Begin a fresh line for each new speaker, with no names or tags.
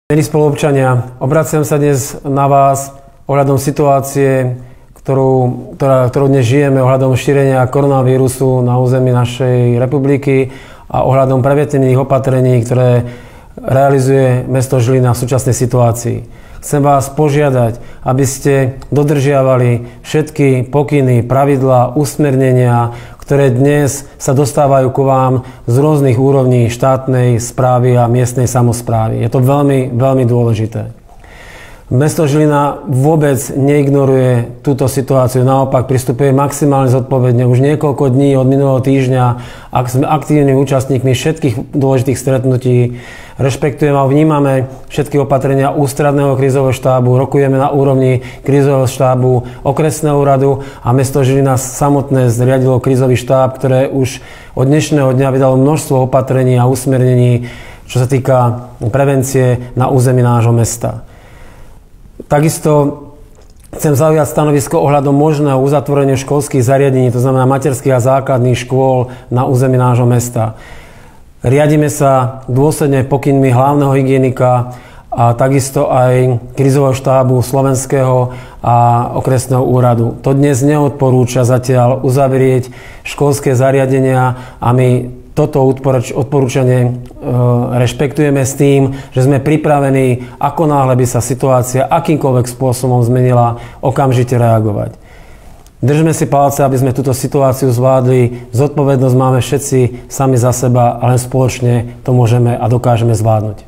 Milí spoluobčania, obraciam sa dnes na vás ohľadom situácie, ktorou dnes žijeme, ohľadom šírenia koronavírusu na území našej republiky a ohľadom preventivných opatrení, ktoré realizuje mesto Žilina v súčasnej situácii. Chcem vás požiadať, aby ste dodržiavali všetky pokyny, pravidlá, usmernenia, ktoré dnes sa dostávajú ku vám z rôznych úrovní štátnej správy a miestnej samosprávy. Je to veľmi, veľmi dôležité. Mesto Žilina vôbec neignoruje túto situáciu, naopak pristupuje maximálne zodpovedne. Už niekoľko dní od minulého týždňa, ak sme aktívnymi účastníkmi všetkých dôležitých stretnutí, rešpektujeme a vnímame všetky opatrenia ústredného krízového štábu, rokujeme na úrovni krízového štábu okresného úradu a mesto Žilina samotné zriadilo krízový štáb, ktoré už od dnešného dňa vydalo množstvo opatrení a usmernení, čo sa týka prevencie na území nášho mesta. Takisto chcem zaujať stanovisko ohľadom možného uzatvorenia školských zariadení, to znamená materských a základných škôl na území nášho mesta. Riadime sa dôsledne pokynmi hlavného hygienika a takisto aj krízového štábu slovenského a okresného úradu. To dnes neodporúča zatiaľ uzavrieť školské zariadenia a my toto odporúčanie rešpektujeme s tým, že sme pripravení, ako náhle by sa situácia akýmkoľvek spôsobom zmenila, okamžite reagovať. Držme si palce, aby sme túto situáciu zvládli. Zodpovednosť máme všetci sami za seba, ale spoločne to môžeme a dokážeme zvládnuť.